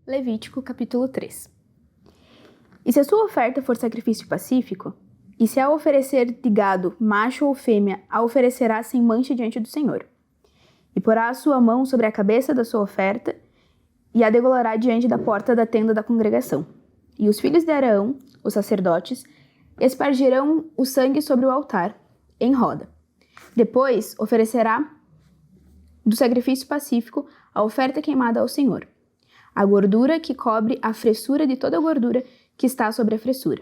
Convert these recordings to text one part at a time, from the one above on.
Levítico capítulo 3. E se a sua oferta for sacrifício pacífico, e se a oferecer de gado, macho ou fêmea, a oferecerá sem mancha diante do Senhor. E porá a sua mão sobre a cabeça da sua oferta, e a degolará diante da porta da tenda da congregação. E os filhos de Arão, os sacerdotes, espargirão o sangue sobre o altar, em roda. Depois oferecerá do sacrifício pacífico a oferta queimada ao Senhor, a gordura que cobre a fressura de toda a gordura que está sobre a fressura.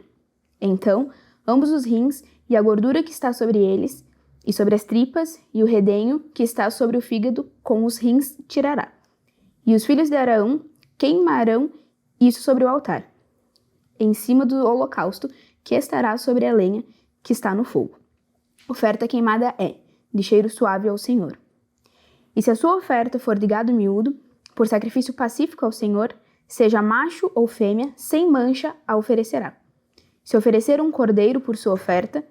Então, ambos os rins e a gordura que está sobre eles, e sobre as tripas, e o redenho que está sobre o fígado, com os rins tirará. E os filhos de Arão queimarão isso sobre o altar, em cima do holocausto que estará sobre a lenha que está no fogo. Oferta queimada é de cheiro suave ao Senhor. E se a sua oferta for de gado miúdo, por sacrifício pacífico ao Senhor, seja macho ou fêmea, sem mancha a oferecerá. Se oferecer um cordeiro por sua oferta,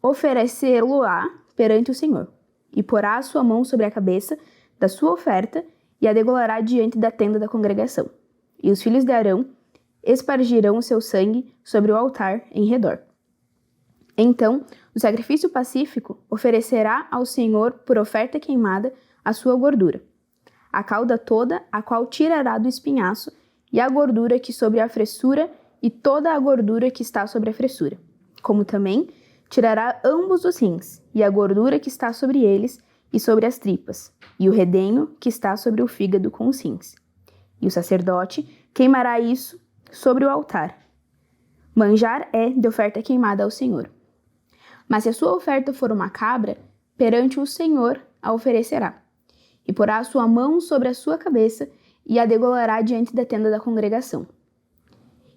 oferecê-lo-á perante o Senhor, e porá a sua mão sobre a cabeça da sua oferta e a degolará diante da tenda da congregação. E os filhos de Arão espargirão o seu sangue sobre o altar em redor. Então, o sacrifício pacífico oferecerá ao Senhor por oferta queimada a sua gordura, a cauda toda, a qual tirará do espinhaço, e a gordura que sobre a fressura, e toda a gordura que está sobre a fressura, como também tirará ambos os rins, e a gordura que está sobre eles, e sobre as tripas, e o redenho que está sobre o fígado com os rins. E o sacerdote queimará isso sobre o altar. Manjar é de oferta queimada ao Senhor. Mas se a sua oferta for uma cabra, perante o Senhor a oferecerá, e porá a sua mão sobre a sua cabeça, e a degolará diante da tenda da congregação.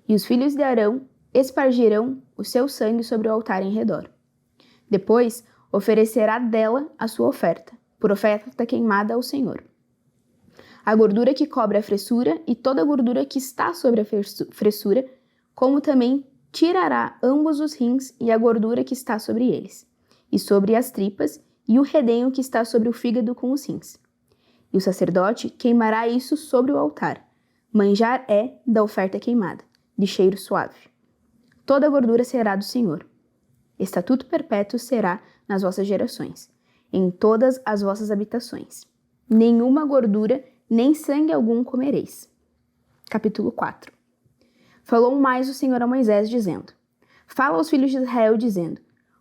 E os filhos de Arão espargirão o seu sangue sobre o altar em redor. Depois oferecerá dela a sua oferta, por oferta queimada ao Senhor. A gordura que cobre a fressura e toda a gordura que está sobre a fressura, como também tirará ambos os rins e a gordura que está sobre eles, e sobre as tripas, e o redenho que está sobre o fígado com os rins. E o sacerdote queimará isso sobre o altar. Manjar é da oferta queimada, de cheiro suave. Toda a gordura será do Senhor. Estatuto perpétuo será nas vossas gerações, em todas as vossas habitações. Nenhuma gordura, nem sangue algum comereis. Capítulo 4. Falou mais o Senhor a Moisés, dizendo: Fala aos filhos de Israel, dizendo: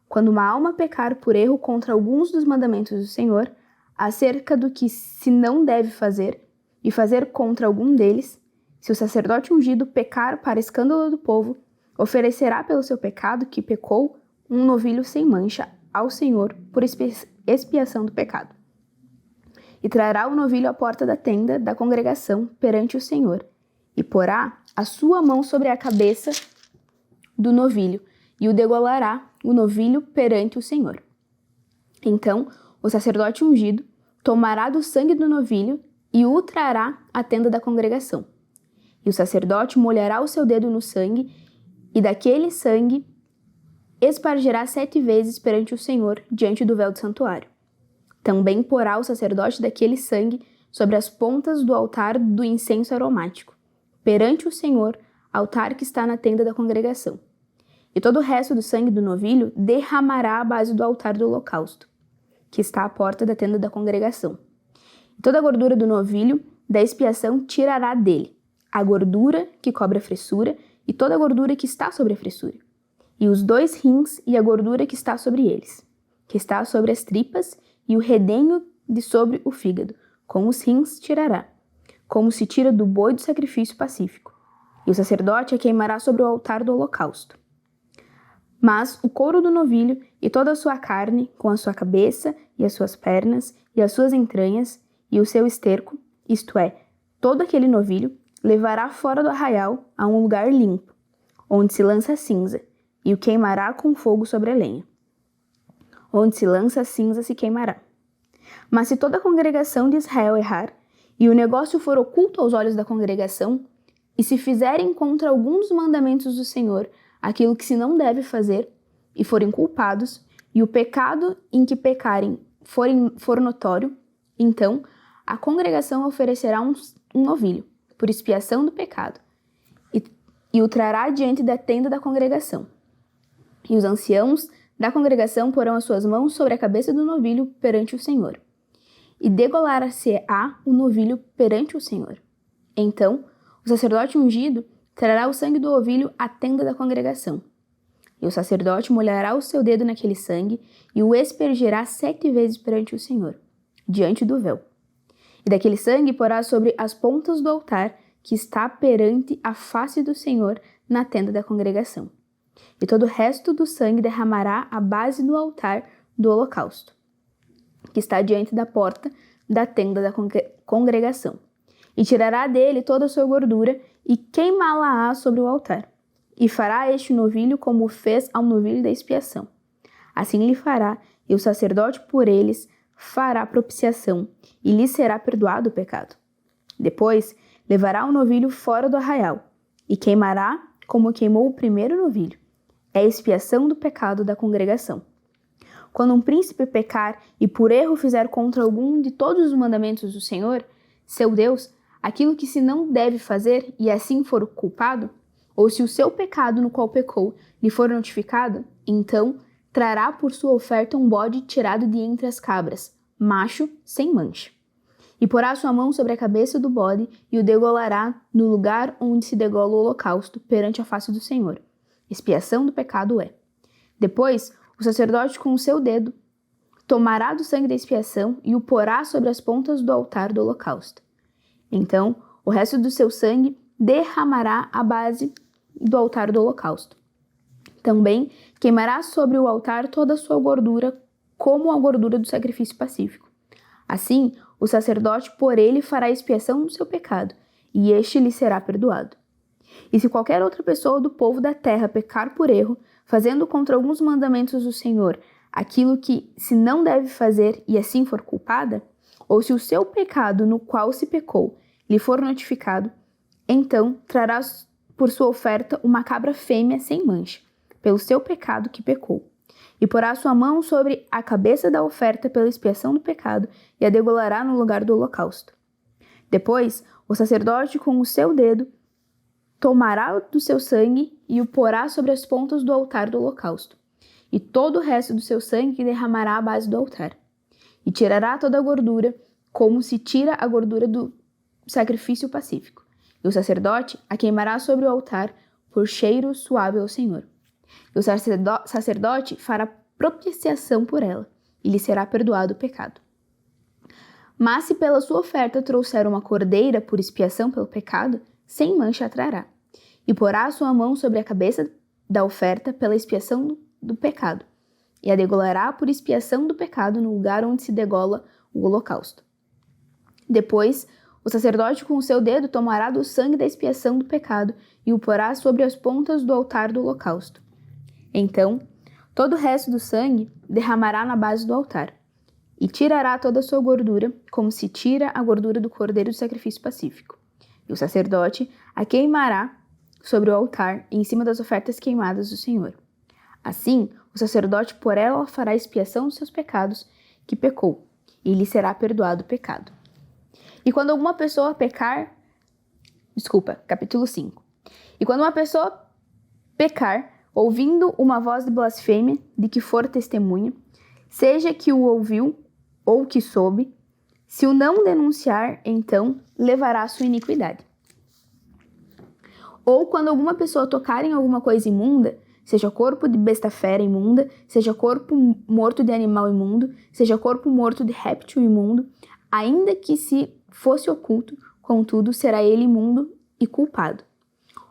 Quando uma alma pecar por erro contra alguns dos mandamentos do Senhor, acerca do que se não deve fazer, e fazer contra algum deles, se o sacerdote ungido pecar para escândalo do povo, oferecerá pelo seu pecado que pecou um novilho sem mancha ao Senhor por expiação do pecado. E trará o novilho à porta da tenda da congregação perante o Senhor, e porá a sua mão sobre a cabeça do novilho, e o degolará o novilho perante o Senhor. Então, o sacerdote ungido tomará do sangue do novilho e o trará à tenda da congregação. E o sacerdote molhará o seu dedo no sangue, e daquele sangue espargirá 7 vezes perante o Senhor, diante do véu do santuário. Também porá o sacerdote daquele sangue sobre as pontas do altar do incenso aromático, perante o Senhor, altar que está na tenda da congregação. E todo o resto do sangue do novilho derramará à base do altar do holocausto, que está à porta da tenda da congregação. E toda a gordura do novilho da expiação tirará dele, a gordura que cobre a fressura e toda a gordura que está sobre a fressura, e os 2 rins e a gordura que está sobre eles, que está sobre as tripas, e o redenho de sobre o fígado, com os rins tirará, como se tira do boi do sacrifício pacífico. E o sacerdote a queimará sobre o altar do holocausto. Mas o couro do novilho e toda a sua carne, com a sua cabeça e as suas pernas e as suas entranhas e o seu esterco, isto é, todo aquele novilho, levará fora do arraial a um lugar limpo, onde se lança a cinza, e o queimará com fogo sobre a lenha. Onde se lança a cinza se queimará. Mas se toda a congregação de Israel errar, e o negócio for oculto aos olhos da congregação, e se fizerem contra algum dos mandamentos do Senhor aquilo que se não deve fazer, e forem culpados, e o pecado em que pecarem for notório, então a congregação oferecerá um novilho, por expiação do pecado, e o trará diante da tenda da congregação. E os anciãos da congregação porão as suas mãos sobre a cabeça do novilho perante o Senhor, e degolar-se-á o novilho perante o Senhor. Então, o sacerdote ungido trará o sangue do novilho à tenda da congregação. E o sacerdote molhará o seu dedo naquele sangue e o aspergirá 7 vezes perante o Senhor, diante do véu. E daquele sangue porá sobre as pontas do altar que está perante a face do Senhor na tenda da congregação. E todo o resto do sangue derramará à base do altar do holocausto, que está diante da porta da tenda da congregação. E tirará dele toda a sua gordura e queimá-la-á sobre o altar. E fará este novilho como fez ao novilho da expiação. Assim lhe fará, e o sacerdote por eles fará propiciação, e lhe será perdoado o pecado. Depois, levará o novilho fora do arraial, e queimará como queimou o primeiro novilho. É a expiação do pecado da congregação. Quando um príncipe pecar e por erro fizer contra algum de todos os mandamentos do Senhor, seu Deus, aquilo que se não deve fazer e assim for culpado, ou se o seu pecado no qual pecou lhe for notificado, então trará por sua oferta um bode tirado de entre as cabras, macho, sem mancha. E porá sua mão sobre a cabeça do bode e o degolará no lugar onde se degola o holocausto perante a face do Senhor. Expiação do pecado é. Depois, o sacerdote com o seu dedo tomará do sangue da expiação e o porá sobre as pontas do altar do holocausto. Então, o resto do seu sangue derramará à base do altar do holocausto. Também queimará sobre o altar toda a sua gordura, como a gordura do sacrifício pacífico. Assim, o sacerdote por ele fará expiação do seu pecado, e este lhe será perdoado. E se qualquer outra pessoa do povo da terra pecar por erro, fazendo contra alguns mandamentos do Senhor aquilo que se não deve fazer e assim for culpada, ou se o seu pecado no qual se pecou lhe for notificado, então trará por sua oferta uma cabra fêmea sem mancha, pelo seu pecado que pecou, e porá sua mão sobre a cabeça da oferta pela expiação do pecado e a degolará no lugar do holocausto. Depois, o sacerdote com o seu dedo tomará do seu sangue e o porá sobre as pontas do altar do holocausto, e todo o resto do seu sangue derramará à base do altar. E tirará toda a gordura, como se tira a gordura do sacrifício pacífico. E o sacerdote a queimará sobre o altar por cheiro suave ao Senhor. E o sacerdote fará propiciação por ela, e lhe será perdoado o pecado. Mas se pela sua oferta trouxer uma cordeira por expiação pelo pecado, sem mancha a trará, e porá a sua mão sobre a cabeça da oferta pela expiação do pecado, e a degolará por expiação do pecado no lugar onde se degola o holocausto. Depois, o sacerdote com o seu dedo tomará do sangue da expiação do pecado e o porá sobre as pontas do altar do holocausto. Então, todo o resto do sangue derramará na base do altar, e tirará toda a sua gordura, como se tira a gordura do cordeiro do sacrifício pacífico. E o sacerdote a queimará sobre o altar, em cima das ofertas queimadas do Senhor. Assim, o sacerdote por ela fará expiação dos seus pecados que pecou, e lhe será perdoado o pecado. E quando alguma pessoa pecar... capítulo 5. E quando uma pessoa pecar, ouvindo uma voz de blasfêmia, de que for testemunha, seja que o ouviu ou que soube, se o não denunciar, então levará a sua iniquidade. Ou quando alguma pessoa tocar em alguma coisa imunda, seja corpo de besta fera imunda, seja corpo morto de animal imundo, seja corpo morto de réptil imundo, ainda que se fosse oculto, contudo será ele imundo e culpado.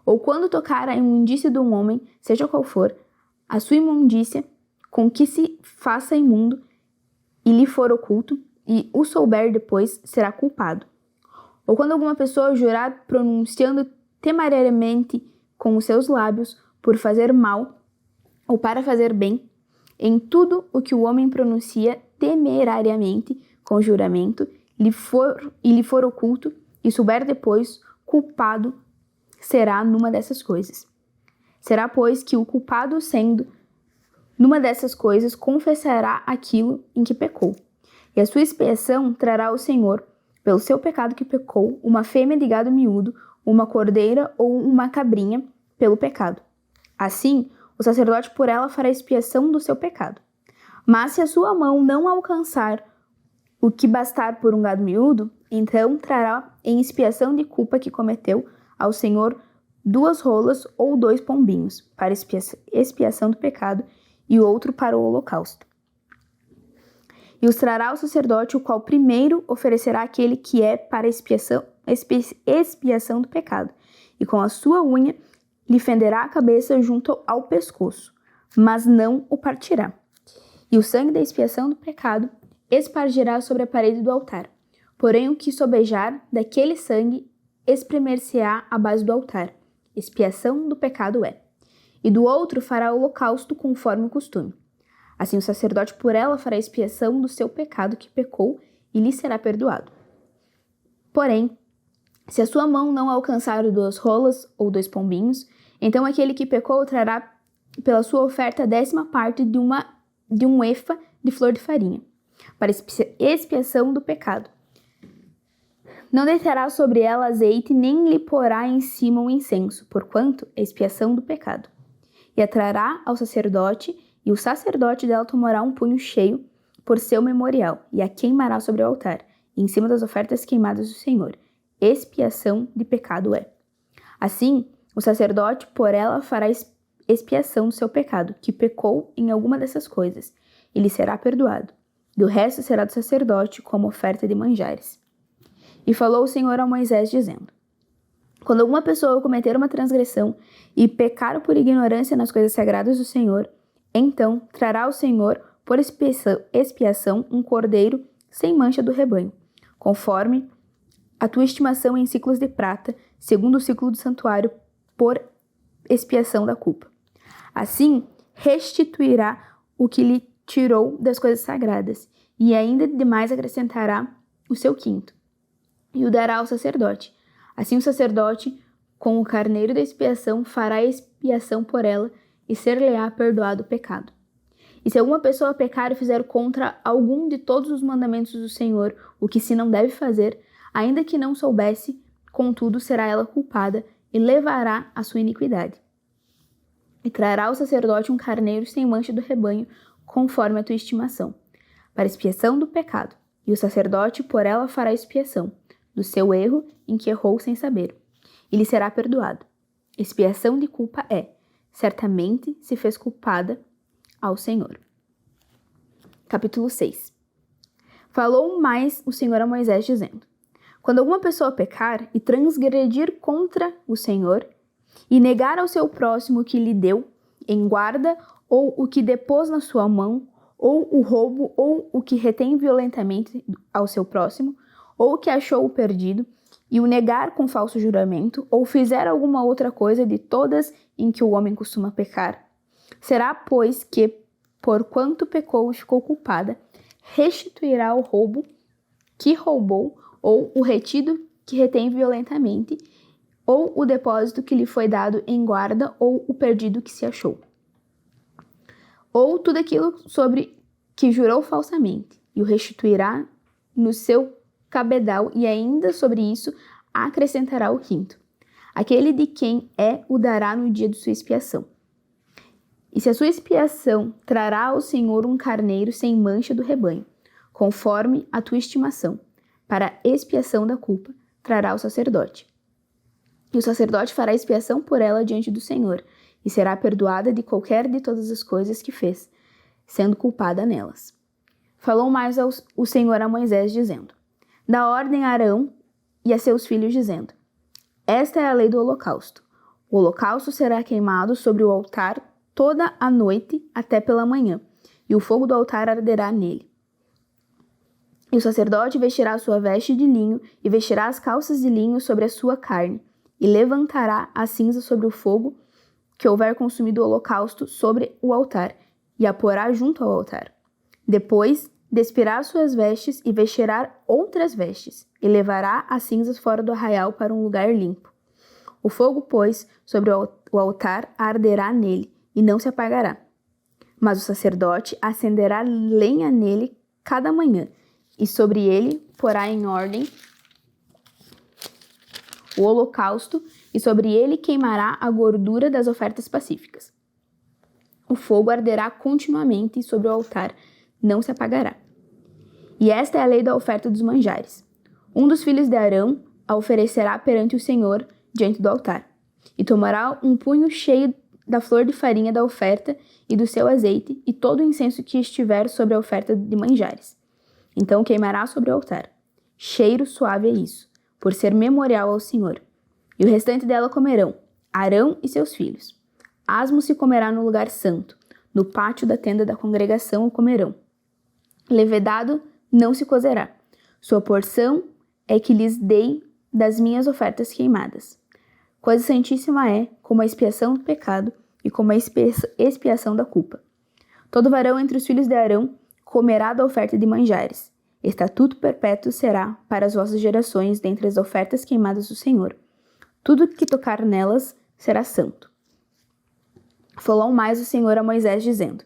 Ou quando tocar a imundícia de um homem, seja qual for, a sua imundícia, com que se faça imundo, e lhe for oculto, e o souber depois, será culpado. Ou quando alguma pessoa jurar pronunciando temerariamente com os seus lábios, por fazer mal, ou para fazer bem, em tudo o que o homem pronuncia temerariamente, com juramento, lhe for oculto, e souber depois, culpado será numa dessas coisas. Será, pois, que o culpado, sendo numa dessas coisas, confessará aquilo em que pecou, e a sua expiação trará ao Senhor, pelo seu pecado que pecou, uma fêmea de gado miúdo, uma cordeira ou uma cabrinha pelo pecado. Assim, o sacerdote por ela fará expiação do seu pecado. Mas se a sua mão não alcançar o que bastar por um gado miúdo, então trará em expiação de culpa que cometeu ao Senhor 2 rolas ou 2 pombinhos, para expiação do pecado, e outro para o holocausto. E os trará ao sacerdote, o qual primeiro oferecerá aquele que é para expiação do pecado, e com a sua unha lhe fenderá a cabeça junto ao pescoço, mas não o partirá. E o sangue da expiação do pecado espargirá sobre a parede do altar. Porém, o que sobejar daquele sangue espremer-se-á à base do altar. Expiação do pecado é. E do outro fará holocausto conforme o costume. Assim o sacerdote por ela fará expiação do seu pecado que pecou e lhe será perdoado. Porém, se a sua mão não alcançar 2 rolas ou 2 pombinhos, então aquele que pecou trará pela sua oferta a 10ª parte de um efa de flor de farinha, para expiação do pecado. Não deitará sobre ela azeite, nem lhe porá em cima o incenso, porquanto é expiação do pecado. E a trará ao sacerdote, e o sacerdote dela tomará um punho cheio por seu memorial, e a queimará sobre o altar, em cima das ofertas queimadas do Senhor. Expiação de pecado é. Assim, o sacerdote por ela fará expiação do seu pecado, que pecou em alguma dessas coisas, e lhe será perdoado. Do resto será do sacerdote como oferta de manjares. E falou o Senhor a Moisés, dizendo: quando alguma pessoa cometer uma transgressão e pecar por ignorância nas coisas sagradas do Senhor, então trará ao Senhor por expiação um cordeiro sem mancha do rebanho, conforme a tua estimação em ciclos de prata, segundo o ciclo do santuário, por expiação da culpa. Assim, restituirá o que lhe tirou das coisas sagradas, e ainda demais acrescentará o seu quinto, e o dará ao sacerdote. Assim o sacerdote, com o carneiro da expiação, fará expiação por ela, e ser-lhe-á perdoado o pecado. E se alguma pessoa pecar e fizer contra algum de todos os mandamentos do Senhor, o que se não deve fazer, ainda que não soubesse, contudo será ela culpada, e levará a sua iniquidade. E trará ao sacerdote um carneiro sem mancha do rebanho, conforme a tua estimação, para expiação do pecado. E o sacerdote por ela fará expiação do seu erro em que errou sem saber, e lhe será perdoado. Expiação de culpa é, certamente se fez culpada ao Senhor. Capítulo 6. Falou mais o Senhor a Moisés, dizendo: quando alguma pessoa pecar e transgredir contra o Senhor, e negar ao seu próximo o que lhe deu em guarda, ou o que depôs na sua mão, ou o roubo, ou o que retém violentamente ao seu próximo, ou o que achou o perdido, e o negar com falso juramento, ou fizer alguma outra coisa de todas em que o homem costuma pecar, será, pois, que, porquanto pecou e ficou culpada, restituirá o roubo que roubou, ou o retido que retém violentamente, ou o depósito que lhe foi dado em guarda, ou o perdido que se achou. Ou tudo aquilo sobre que jurou falsamente, e o restituirá no seu cabedal, e ainda sobre isso acrescentará o quinto. Aquele de quem o dará no dia de sua expiação. E se a sua expiação trará ao Senhor um carneiro sem mancha do rebanho, conforme a tua estimação, para expiação da culpa, trará o sacerdote. E o sacerdote fará expiação por ela diante do Senhor, e será perdoada de qualquer de todas as coisas que fez, sendo culpada nelas. Falou mais o Senhor a Moisés, dizendo: dá ordem a Arão e a seus filhos, dizendo: esta é a lei do holocausto. O holocausto será queimado sobre o altar toda a noite até pela manhã, e o fogo do altar arderá nele. E o sacerdote vestirá a sua veste de linho, e vestirá as calças de linho sobre a sua carne, e levantará a cinza sobre o fogo que houver consumido o holocausto sobre o altar, e a porá junto ao altar. Depois despirá as suas vestes e vestirá outras vestes, e levará as cinzas fora do arraial para um lugar limpo. O fogo, pois, sobre o altar arderá nele, e não se apagará. Mas o sacerdote acenderá lenha nele cada manhã, e sobre ele porá em ordem o holocausto, e sobre ele queimará a gordura das ofertas pacíficas. O fogo arderá continuamente sobre o altar, não se apagará. E esta é a lei da oferta dos manjares. Um dos filhos de Arão a oferecerá perante o Senhor diante do altar, e tomará um punho cheio da flor de farinha da oferta e do seu azeite e todo o incenso que estiver sobre a oferta de manjares. Então queimará sobre o altar. Cheiro suave é isso, por ser memorial ao Senhor. E o restante dela comerão, Arão e seus filhos. Asmo se comerá no lugar santo, no pátio da tenda da congregação o comerão. Levedado não se cozerá. Sua porção é que lhes dei das minhas ofertas queimadas. Coisa santíssima é, como a expiação do pecado e como a expiação da culpa. Todo varão entre os filhos de Arão comerá da oferta de manjares. Estatuto perpétuo será para as vossas gerações dentre as ofertas queimadas do Senhor. Tudo que tocar nelas será santo. Falou mais o Senhor a Moisés, dizendo: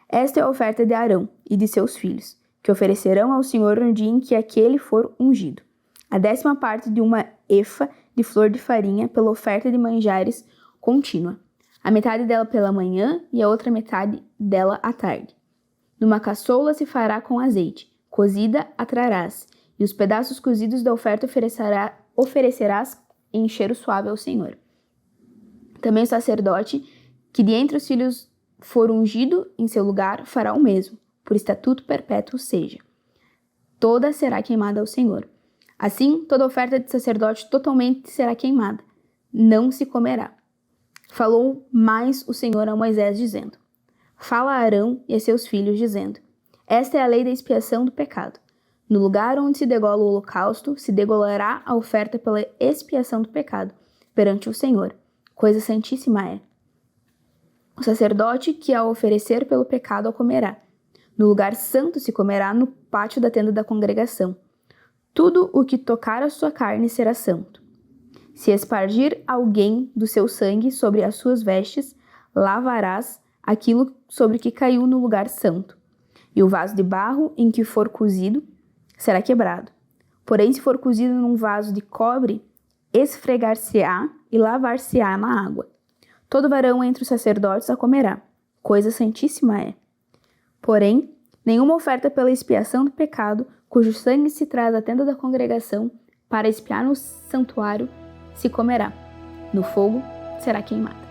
Esta é a oferta de Arão e de seus filhos, que oferecerão ao Senhor no dia em que aquele for ungido. A 10ª parte de uma efa de flor de farinha pela oferta de manjares contínua. A metade dela pela manhã e a outra metade dela à tarde. Numa caçoula se fará com azeite, cozida a trarás, e os pedaços cozidos da oferta oferecerás em cheiro suave ao Senhor. Também o sacerdote, que de entre os filhos for ungido em seu lugar, fará o mesmo, por estatuto perpétuo seja. Toda será queimada ao Senhor. Assim, toda oferta de sacerdote totalmente será queimada, não se comerá. Falou mais o Senhor a Moisés, dizendo: Fala a Arão e a seus filhos, dizendo: Esta é a lei da expiação do pecado. No lugar onde se degola o holocausto, se degolará a oferta pela expiação do pecado, perante o Senhor. Coisa santíssima é. O sacerdote que a oferecer pelo pecado a comerá. No lugar santo se comerá no pátio da tenda da congregação. Tudo o que tocar a sua carne será santo. Se espargir alguém do seu sangue sobre as suas vestes, lavarás aquilo sobre que caiu no lugar santo. E o vaso de barro em que for cozido será quebrado. Porém, se for cozido num vaso de cobre, esfregar-se-á e lavar-se-á na água. Todo varão entre os sacerdotes a comerá. Coisa santíssima é. Porém, nenhuma oferta pela expiação do pecado, cujo sangue se traz à tenda da congregação para expiar no santuário, se comerá. No fogo será queimado.